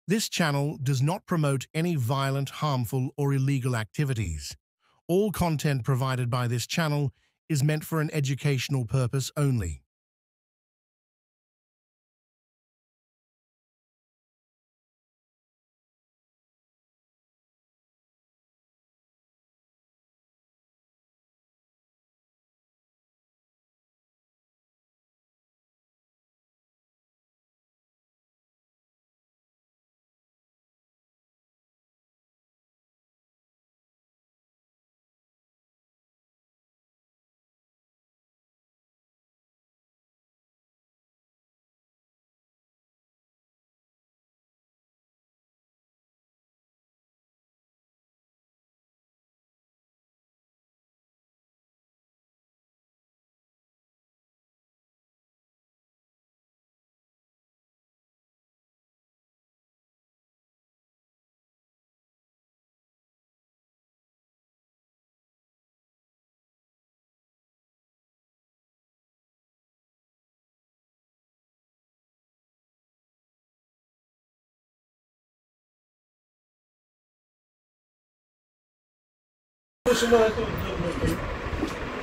This channel does not promote any violent, harmful, or illegal activities. All content provided by this channel is meant for an educational purpose only.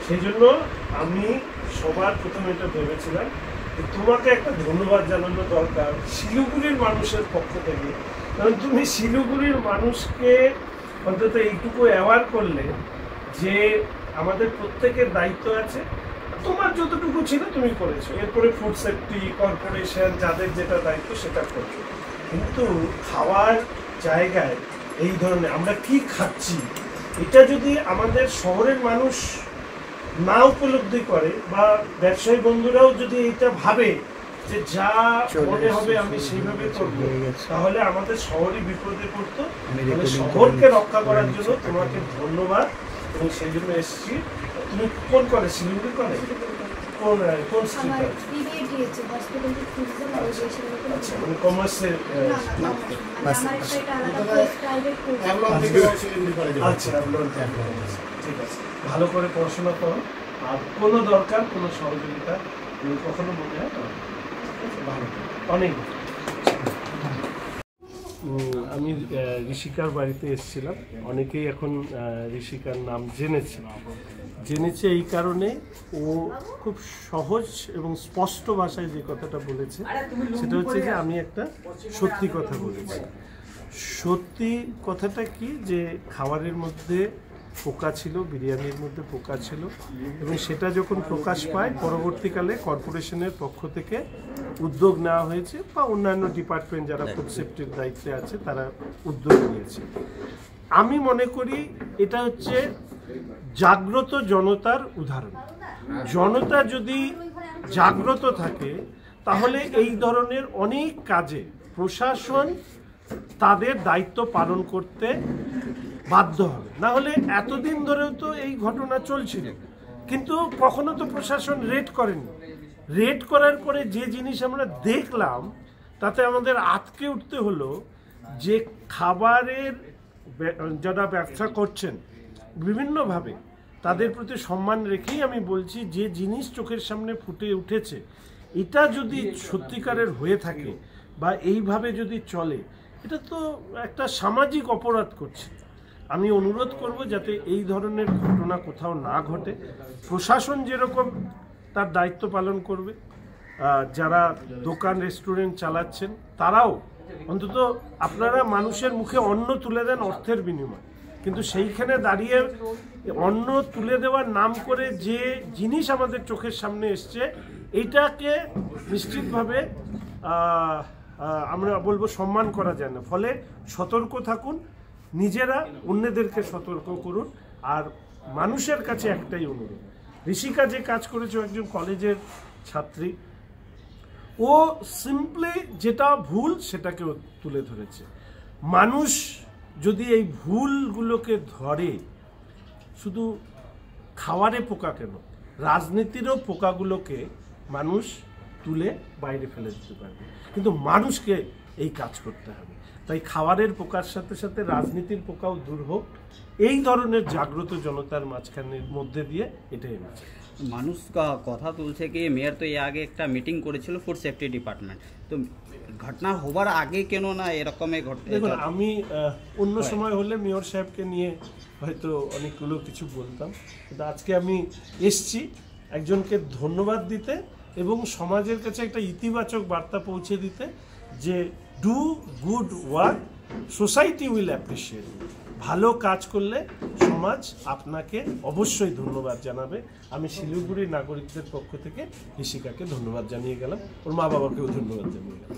সেই জন্য আমি সবার প্রথমে এটা ভেবেছিলাম যে তোমাকে একটা ধন্যবাদ জানানো দরকার শিলিগুড়ির মানুষের পক্ষ থেকে, কারণ তুমি শিলিগুড়ির মানুষকে অন্তত এইটুকু অ্যাওয়ার করলে যে আমাদের প্রত্যেকের দায়িত্ব আছে। তোমার যতটুকু ছিল তুমি করেছো, এরপরে ফুড সেফটি কর্পোরেশন যাদের যেটা দায়িত্ব সেটা করছো, কিন্তু খাওয়ার জায়গায় এই ধরনের আমরা কি খাচ্ছি এটা যদি আমাদের শহরের মানুষ না উপলব্ধি করে বা ব্যবসায়ী বন্ধুরাও যদি এটা ভাবে যে যা মনে হবে আমি সেইভাবে করবো, তাহলে আমাদের শহরই বিপদে পড়তো। শহরকে রক্ষা করার জন্য তোমাকে ধন্যবাদ এবং সেই জন্য এসেছি। তুমি কোন কলেজ? শিলিগুড়ি কলেজ? কোন স্ট্রিটে? আচ্ছা, মানে কমার্সের। আচ্ছা, ঠিক আছে, ভালো করে পড়াশোনা করো, আর কোনো দরকার কোনো সহযোগিতা তুমি কখনো মনে হয় ভালো। অনেক আমি ঋষিকার বাড়িতে এসেছিলাম, অনেকেই এখন ঋষিকার নাম জেনেছে এই কারণে ও খুব সহজ এবং স্পষ্ট ভাষায় যে কথাটা বলেছে সেটা হচ্ছে যে আমি একটা সত্যি কথা বলেছি। সত্যি কথাটা কি, যে খাবারের মধ্যে পোকা ছিল, বিরিয়ানির মধ্যে পোকা ছিল, এবং সেটা যখন প্রকাশ পায় পরবর্তীকালে কর্পোরেশনের পক্ষ থেকে উদ্যোগ নেওয়া হয়েছে বা অন্যান্য ডিপার্টমেন্ট যারা ফুড সেফটির দায়িত্বে আছে তারা উদ্যোগ নিয়েছে। আমি মনে করি এটা হচ্ছে জাগ্রত জনতার উদাহরণ। জনতা যদি জাগ্রত থাকে তাহলে এই ধরনের অনেক কাজে প্রশাসন তাদের দায়িত্ব পালন করতে বাধ্য হবে। না হলে এতদিন ধরেও তো এই ঘটনা চলছিল, কিন্তু কখনো তো প্রশাসন রেড করেনি। রেড করার পরে যে জিনিস আমরা দেখলাম তাতে আমাদের আটকে উঠতে হলো যে খাবারের যারা ব্যবসা করছেন বিভিন্নভাবে তাদের প্রতি সম্মান রেখেই আমি বলছি, যে জিনিস চোখের সামনে ফুটে উঠেছে এটা যদি সত্যিকারের হয়ে থাকে বা এইভাবে যদি চলে, এটা তো একটা সামাজিক অপরাধ করছে। আমি অনুরোধ করব যাতে এই ধরনের ঘটনা কোথাও না ঘটে। প্রশাসন যেরকম তার দায়িত্ব পালন করবে, যারা দোকান রেস্টুরেন্ট চালাচ্ছেন তারাও অন্তত আপনারা মানুষের মুখে অন্ন তুলে দেন অর্থের বিনিময়ে, কিন্তু সেইখানে দাঁড়িয়ে অন্ন তুলে দেওয়ার নাম করে যে জিনিস আমাদের চোখের সামনে এসছে এইটাকে নিশ্চিতভাবে আমরা বলবো সম্মান করা যায় না। ফলে সতর্ক থাকুন, নিজেরা অন্যদেরকে সতর্ক করুন। আর মানুষের কাছে একটাই অনুরোধ, ঋষিকা যে কাজ করেছে একজন কলেজের ছাত্রী, ও সিম্পলি যেটা ভুল সেটাকে তুলে ধরেছে। মানুষ যদি এই ভুলগুলোকে ধরে, শুধু খাওয়ারে পোকা কেন, রাজনীতিরও পোকাগুলোকে মানুষ তুলে বাইরে ফেলে দিতে পারবে, কিন্তু মানুষকে এই কাজ করতে হবে। তাই খাবারের পোকার সাথে সাথে রাজনীতির পোকাও দূর হোক, এই ধরনের জাগ্রত জনতার মাঝখানের মধ্যে দিয়ে এটাই এনেছে। মানুষ কথা তুলছে কি মেয়র তো এর আগে একটা মিটিং করেছিল ফুড সেফটি ডিপার্টমেন্ট, তো ঘটনা হবার আগে কেন না এরকমই ঘটে? দেখুন, আমি অন্য সময় হলে মেয়র সাহেবকে নিয়ে হয়তো অনেকগুলো কিছু বলতাম, কিন্তু আজকে আমি এসছি একজনকে ধন্যবাদ দিতে এবং সমাজের কাছে একটা ইতিবাচক বার্তা পৌঁছে দিতে যে do good work, society will appreciate. ভালো কাজ করলে সমাজ আপনাকে অবশ্যই ধন্যবাদ জানাবে। আমি শিলিগুড়ির নাগরিকদের পক্ষ থেকে ঋষিকাকে ধন্যবাদ জানিয়ে গেলাম, ওর মা বাবাকেও ধন্যবাদ জানিয়ে গেলাম।